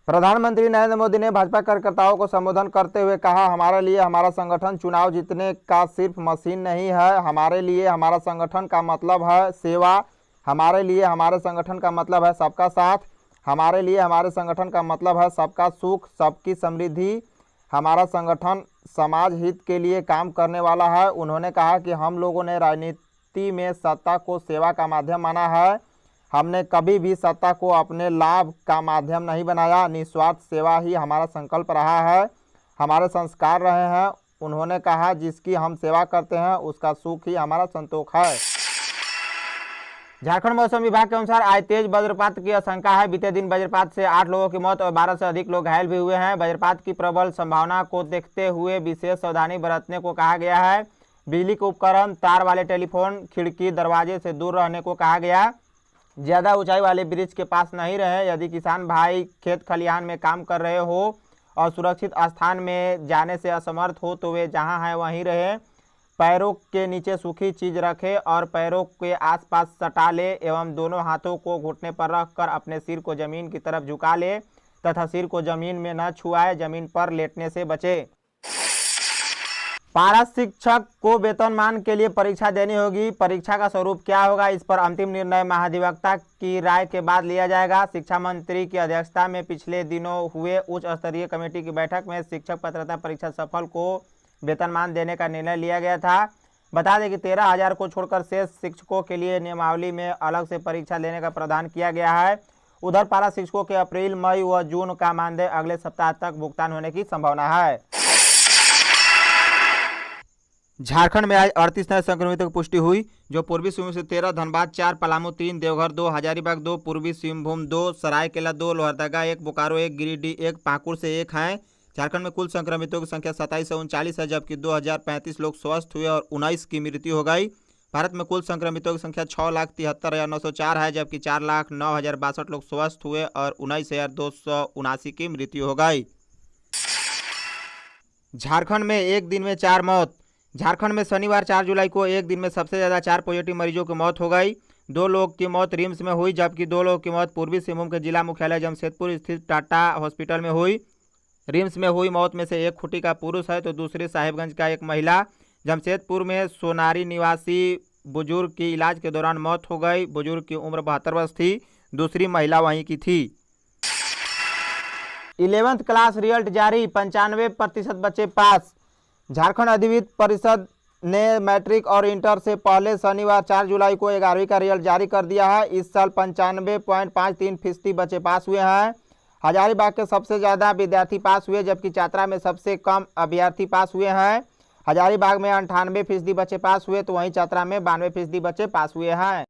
प्रधानमंत्री नरेंद्र मोदी ने भाजपा कार्यकर्ताओं को संबोधन करते हुए कहा, हमारे लिए हमारा संगठन चुनाव जीतने का सिर्फ मशीन नहीं है। हमारे लिए हमारा संगठन का मतलब है सेवा। हमारे लिए हमारे संगठन का मतलब है सबका साथ। हमारे लिए हमारे संगठन का मतलब है सबका सुख, सबकी समृद्धि। हमारा संगठन समाज हित के लिए काम करने वाला है। उन्होंने कहा कि हम लोगों ने राजनीति में सत्ता को सेवा का माध्यम माना है। हमने कभी भी सत्ता को अपने लाभ का माध्यम नहीं बनाया। निस्वार्थ सेवा ही हमारा संकल्प रहा है, हमारे संस्कार रहे हैं। उन्होंने कहा, जिसकी हम सेवा करते हैं उसका सुख ही हमारा संतोष है। झारखंड मौसम विभाग के अनुसार आज तेज वज्रपात की आशंका है। बीते दिन वज्रपात से 8 लोगों की मौत और 12 से अधिक लोग घायल भी हुए हैं। वज्रपात की प्रबल संभावना को देखते हुए विशेष सावधानी बरतने को कहा गया है। बिजली के उपकरण, तार वाले टेलीफोन, खिड़की, दरवाजे से दूर रहने को कहा गया। ज़्यादा ऊंचाई वाले ब्रिज के पास नहीं रहे। यदि किसान भाई खेत खलिहान में काम कर रहे हो और सुरक्षित स्थान में जाने से असमर्थ हो तो वे जहां हैं वहीं रहे। पैरों के नीचे सूखी चीज रखें और पैरों के आसपास सटा ले एवं दोनों हाथों को घुटने पर रखकर अपने सिर को जमीन की तरफ झुका ले तथा सिर को जमीन में न छुआए। जमीन पर लेटने से बचे। पारा शिक्षक को वेतनमान के लिए परीक्षा देनी होगी। परीक्षा का स्वरूप क्या होगा, इस पर अंतिम निर्णय महाधिवक्ता की राय के बाद लिया जाएगा। शिक्षा मंत्री की अध्यक्षता में पिछले दिनों हुए उच्च स्तरीय कमेटी की बैठक में शिक्षक पात्रता परीक्षा सफल को वेतनमान देने का निर्णय लिया गया था। बता दें कि 13,000 को छोड़कर शेष शिक्षकों के लिए नियमावली में अलग से परीक्षा लेने का प्रावधान किया गया है। उधर पारा शिक्षकों के अप्रैल, मई व जून का मानदेय अगले सप्ताह तक भुगतान होने की संभावना है। झारखंड में आज 38 नए संक्रमितों की पुष्टि हुई, जो पूर्वी सिंहभूम से 13, धनबाद 4, पलामू 3, देवघर 2, हजारीबाग 2, पूर्वी सिंहभूम 2, सरायकेला 2, लोहरदगा 1, बोकारो 1, गिरिडीह 1, पाकुड़ से 1 हैं। झारखंड में कुल संक्रमितों की संख्या 27 से 39 है, जबकि 2035 लोग स्वस्थ हुए और 19 की मृत्यु हो गई। भारत में कुल संक्रमितों की संख्या 6,73,904 है, जबकि 4,09,062 लोग स्वस्थ हुए और 19,279 की मृत्यु हो गई। झारखंड में एक दिन में 4 मौत। झारखंड में शनिवार 4 जुलाई को एक दिन में सबसे ज़्यादा 4 पॉजिटिव मरीजों की मौत हो गई। 2 लोगों की मौत रिम्स में हुई, जबकि 2 लोगों की मौत पूर्वी सिंहभूम के जिला मुख्यालय जमशेदपुर स्थित टाटा हॉस्पिटल में हुई। रिम्स में हुई मौत में से एक खूंटी का पुरुष है तो दूसरी साहिबगंज का एक महिला। जमशेदपुर में सोनारी निवासी बुजुर्ग की इलाज के दौरान मौत हो गई। बुजुर्ग की उम्र 72 वर्ष थी, दूसरी महिला वहीं की थी। 11th क्लास रिजल्ट जारी, 95% बच्चे पास। झारखंड अधिविद्य परिषद ने मैट्रिक और इंटर से पहले शनिवार 4 जुलाई को 11वीं का रिजल्ट जारी कर दिया है। इस साल 95.53% बच्चे पास हुए हैं। हजारीबाग के सबसे ज़्यादा विद्यार्थी पास हुए, जबकि चतरा में सबसे कम अभ्यर्थी पास हुए हैं। हजारीबाग में 98% बच्चे पास हुए तो वहीं चतरा में 92% बच्चे पास हुए हैं।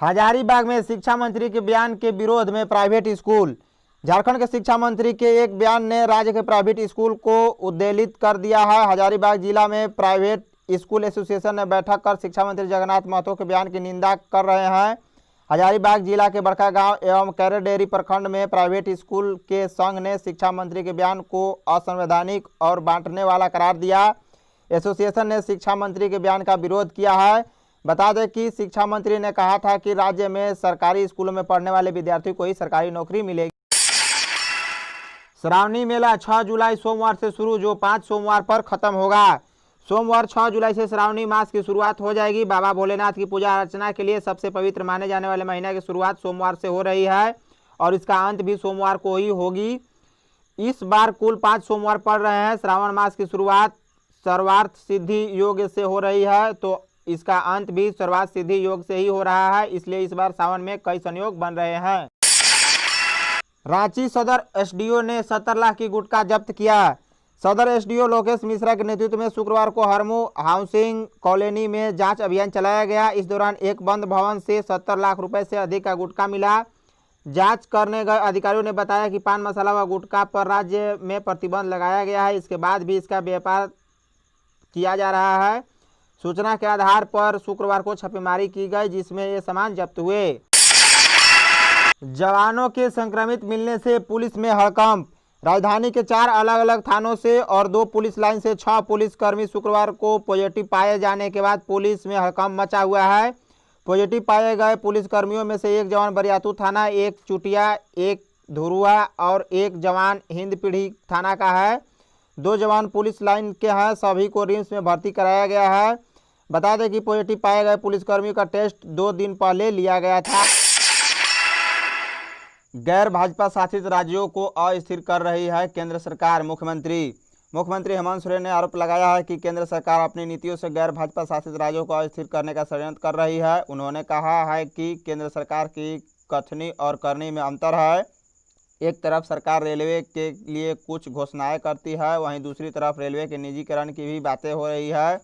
हजारीबाग में शिक्षा मंत्री के बयान के विरोध में प्राइवेट स्कूल। झारखंड के शिक्षा मंत्री के एक बयान ने राज्य के प्राइवेट स्कूल को उद्वेलित कर दिया है। हजारीबाग जिला में प्राइवेट स्कूल एसोसिएशन ने बैठक कर शिक्षा मंत्री जगन्नाथ महतो के बयान की निंदा कर रहे हैं। हजारीबाग जिला के बड़कागांव एवं कैरेडेरी प्रखंड में प्राइवेट स्कूल के संघ ने शिक्षा मंत्री के बयान को असंवैधानिक और बांटने वाला करार दिया। एसोसिएशन ने शिक्षा मंत्री के बयान का विरोध किया है। बता दें कि शिक्षा मंत्री ने कहा था कि राज्य में सरकारी स्कूलों में पढ़ने वाले विद्यार्थियों को ही सरकारी नौकरी मिलेगी। श्रावणी मेला 6 जुलाई सोमवार से शुरू, जो 5 सोमवार पर खत्म होगा। सोमवार 6 जुलाई से श्रावणी मास की शुरुआत हो जाएगी। बाबा भोलेनाथ की पूजा अर्चना के लिए सबसे पवित्र माने जाने वाले महीने की शुरुआत सोमवार से हो रही है और इसका अंत भी सोमवार को ही होगी। इस बार कुल 5 सोमवार पड़ रहे हैं। श्रावण मास की शुरुआत सर्वार्थ सिद्धि योग से हो रही है तो इसका अंत भी सर्वार्थ सिद्धि योग से ही हो रहा है, इसलिए इस बार सावन में कई संयोग बन रहे हैं। रांची सदर एसडीओ ने 70 लाख की गुटखा जब्त किया। सदर एसडीओ लोकेश मिश्रा के नेतृत्व में शुक्रवार को हरमू हाउसिंग कॉलोनी में जांच अभियान चलाया गया। इस दौरान एक बंद भवन से 70 लाख रुपए से अधिक का गुटखा मिला। जांच करने गए अधिकारियों ने बताया कि पान मसाला व गुटखा पर राज्य में प्रतिबंध लगाया गया है, इसके बाद भी इसका व्यापार किया जा रहा है। सूचना के आधार पर शुक्रवार को छापेमारी की गई, जिसमें ये सामान जब्त हुए। जवानों के संक्रमित मिलने से पुलिस में हड़कंप। राजधानी के 4 अलग अलग थानों से और 2 पुलिस लाइन से 6 पुलिसकर्मी शुक्रवार को पॉजिटिव पाए जाने के बाद पुलिस में हड़कंप मचा हुआ है। पॉजिटिव पाए गए पुलिसकर्मियों में से एक जवान बरियातू थाना, एक चुटिया, एक धुरुआ और एक जवान हिंदपीढ़ी थाना का है। 2 जवान पुलिस लाइन के हैं। सभी को रिम्स में भर्ती कराया गया है। बता दें कि पॉजिटिव पाए गए पुलिसकर्मी का टेस्ट 2 दिन पहले लिया गया था। गैर भाजपा शासित राज्यों को अस्थिर कर रही है केंद्र सरकार। मुख्यमंत्री हेमंत सोरेन ने आरोप लगाया है कि केंद्र सरकार अपनी नीतियों से गैर भाजपा शासित राज्यों को अस्थिर करने का षड्यंत्र कर रही है। उन्होंने कहा है कि केंद्र सरकार की कथनी और करनी में अंतर है। एक तरफ सरकार रेलवे के लिए कुछ घोषणाएं करती है, वहीं दूसरी तरफ रेलवे के निजीकरण की भी बातें हो रही है।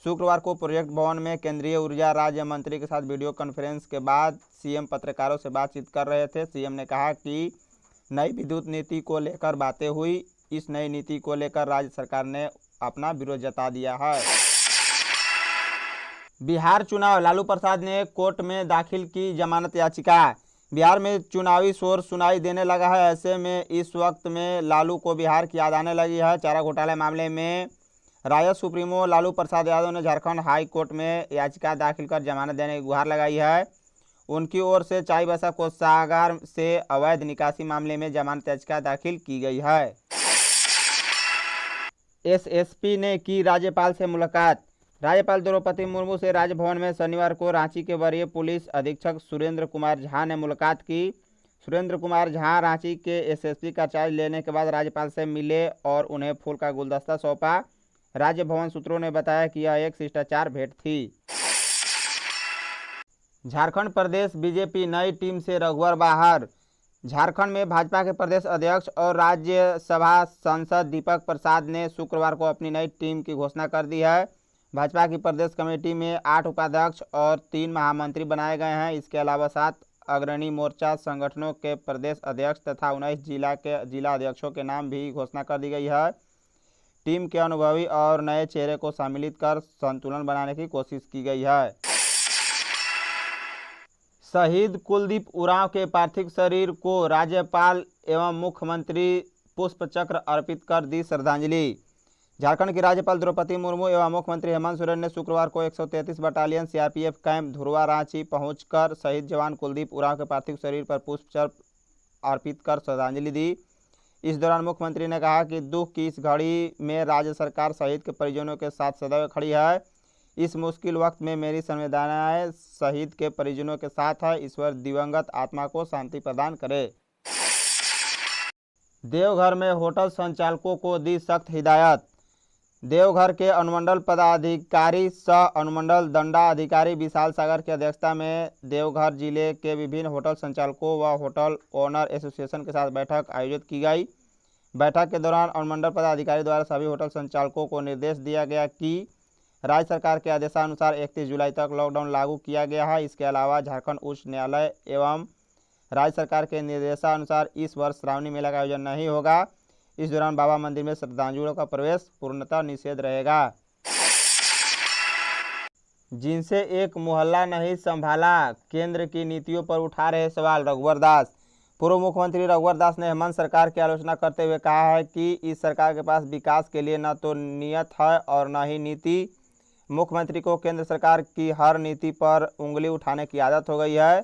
शुक्रवार को प्रोजेक्ट भवन में केंद्रीय ऊर्जा राज्य मंत्री के साथ वीडियो कॉन्फ्रेंस के बाद सीएम पत्रकारों से बातचीत कर रहे थे। सीएम ने कहा कि नई विद्युत नीति को लेकर बातें हुई। इस नई नीति को लेकर राज्य सरकार ने अपना विरोध जता दिया है। बिहार चुनाव, लालू प्रसाद ने कोर्ट में दाखिल की जमानत याचिका। बिहार में चुनावी शोर सुनाई देने लगा है। ऐसे में इस वक्त में लालू को बिहार की याद आने लगी है। चारा घोटाले मामले में राजद सुप्रीमो लालू प्रसाद यादव ने झारखंड हाई कोर्ट में याचिका दाखिल कर जमानत देने की गुहार लगाई है। उनकी ओर से चाईबासा कोषागार से अवैध निकासी मामले में जमानत याचिका दाखिल की गई है। एसएसपी ने की राज्यपाल से मुलाकात। राज्यपाल द्रौपदी मुर्मू से राजभवन में शनिवार को रांची के वरीय पुलिस अधीक्षक सुरेंद्र कुमार झा ने मुलाकात की। सुरेंद्र कुमार झा रांची के एसएसपी का चार्ज लेने के बाद राज्यपाल से मिले और उन्हें फूल का गुलदस्ता सौंपा। राज्य भवन सूत्रों ने बताया कि यह एक शिष्टाचार भेंट थी। झारखंड प्रदेश बीजेपी नई टीम से रघुवर बाहर। झारखंड में भाजपा के प्रदेश अध्यक्ष और राज्यसभा सांसद दीपक प्रसाद ने शुक्रवार को अपनी नई टीम की घोषणा कर दी है। भाजपा की प्रदेश कमेटी में 8 उपाध्यक्ष और 3 महामंत्री बनाए गए हैं। इसके अलावा 7 अग्रणी मोर्चा संगठनों के प्रदेश अध्यक्ष तथा 19 जिला के जिला अध्यक्षों के नाम भी घोषणा कर दी गई है। टीम के अनुभवी और नए चेहरे को सम्मिलित कर संतुलन बनाने की कोशिश की गई है। शहीद कुलदीप उरांव के पार्थिव शरीर को राज्यपाल एवं मुख्यमंत्री पुष्पचक्र अर्पित कर दी श्रद्धांजलि। झारखंड की राज्यपाल द्रौपदी मुर्मू एवं मुख्यमंत्री हेमंत सोरेन ने शुक्रवार को 133 battalion CRPF camp Dhurua Ranchi पहुंचकर शहीद जवान कुलदीप उरांव के पार्थिव शरीर पर पुष्पचक्र अर्पित कर श्रद्धांजलि दी। इस दौरान मुख्यमंत्री ने कहा कि दुख की इस घड़ी में राज्य सरकार शहीद के परिजनों के साथ सदैव खड़ी है। इस मुश्किल वक्त में मेरी संवेदनाएं शहीद के परिजनों के साथ है। ईश्वर दिवंगत आत्मा को शांति प्रदान करे। देवघर में होटल संचालकों को दी सख्त हिदायत। देवघर के अनुमंडल पदाधिकारी सह अनुमंडल दंडाधिकारी विशाल सागर की अध्यक्षता में देवघर जिले के विभिन्न होटल संचालकों व होटल ओनर एसोसिएशन के साथ बैठक आयोजित की गई। बैठक के दौरान अनुमंडल पदाधिकारी द्वारा सभी होटल संचालकों को निर्देश दिया गया कि राज्य सरकार के आदेशानुसार 31 जुलाई तक लॉकडाउन लागू किया गया है। इसके अलावा झारखंड उच्च न्यायालय एवं राज्य सरकार के निर्देशानुसार इस वर्ष श्रावणी मेला का आयोजन नहीं होगा। इस दौरान बाबा मंदिर में श्रद्धालुओं का प्रवेश पूर्णतः निषेध रहेगा। जिनसे एक मोहल्ला नहीं संभाला, केंद्र की नीतियों पर उठा रहे सवाल रघुवर दास। पूर्व मुख्यमंत्री रघुवर दास ने हेमंत सरकार की आलोचना करते हुए कहा है कि इस सरकार के पास विकास के लिए न तो नियत है और न ही नीति। मुख्यमंत्री को केंद्र सरकार की हर नीति पर उंगली उठाने की आदत हो गई है।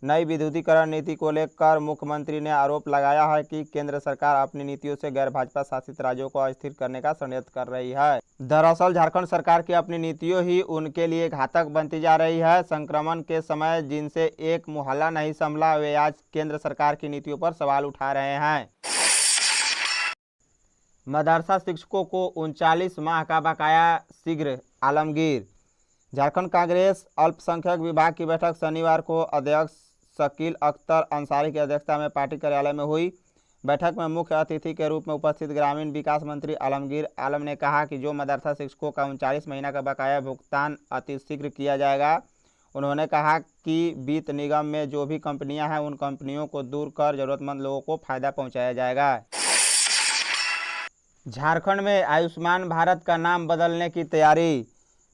नई विद्युतीकरण नीति को लेकर मुख्यमंत्री ने आरोप लगाया है कि केंद्र सरकार अपनी नीतियों से गैर भाजपा शासित राज्यों को अस्थिर करने का षड्यंत्र कर रही है। दरअसल झारखंड सरकार की अपनी नीतियों ही उनके लिए घातक बनती जा रही है। संक्रमण के समय जिनसे एक मोहल्ला नहीं संभला, वे आज केंद्र सरकार की नीतियों पर सवाल उठा रहे हैं। मदरसा शिक्षकों को 39 माह का बकाया शीघ्र, आलमगीर। झारखंड कांग्रेस अल्पसंख्यक विभाग की बैठक शनिवार को अध्यक्ष शकील अख्तर अंसारी की अध्यक्षता में पार्टी कार्यालय में हुई। बैठक में मुख्य अतिथि के रूप में उपस्थित ग्रामीण विकास मंत्री आलमगीर आलम ने कहा कि जो मदरसा शिक्षकों का 39 महीना का बकाया भुगतान अतिशीघ्र किया जाएगा। उन्होंने कहा कि वित्त निगम में जो भी कंपनियां हैं उन कंपनियों को दूर कर जरूरतमंद लोगों को फायदा पहुंचाया जाएगा। झारखंड में आयुष्मान भारत का नाम बदलने की तैयारी।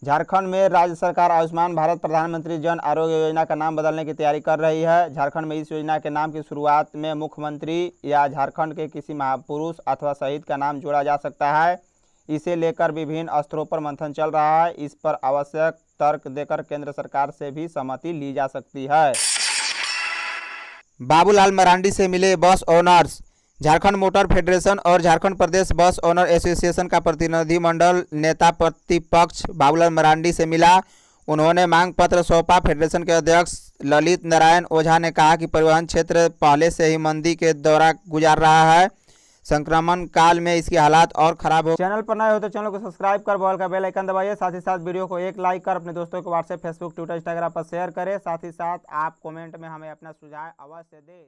झारखंड में राज्य सरकार आयुष्मान भारत प्रधानमंत्री जन आरोग्य योजना का नाम बदलने की तैयारी कर रही है। झारखंड में इस योजना के नाम की शुरुआत में मुख्यमंत्री या झारखंड के किसी महापुरुष अथवा शहीद का नाम जोड़ा जा सकता है। इसे लेकर विभिन्न स्तरों पर मंथन चल रहा है। इस पर आवश्यक तर्क देकर केंद्र सरकार से भी सहमति ली जा सकती है। बाबूलाल मरांडी से मिले बस ओनर्स। झारखंड मोटर फेडरेशन और झारखंड प्रदेश बस ओनर एसोसिएशन का प्रतिनिधिमंडल नेता प्रतिपक्ष बाबूलाल मरांडी से मिला। उन्होंने मांग पत्र सौंपा। फेडरेशन के अध्यक्ष ललित नारायण ओझा ने कहा कि परिवहन क्षेत्र पहले से ही मंदी के दौरा गुजार रहा है, संक्रमण काल में इसके हालात और खराब हो। चैनल पर नए हो तो चैनल को सब्सक्राइब कर बॉल का बेल आइकन दबाइए। साथ ही साथ वीडियो को एक लाइक कर अपने दोस्तों को व्हाट्सएप, फेसबुक, ट्विटर, इंस्टाग्राम पर शेयर करें। साथ ही साथ आप कमेंट में हमें अपना सुझाव अवश्य दें।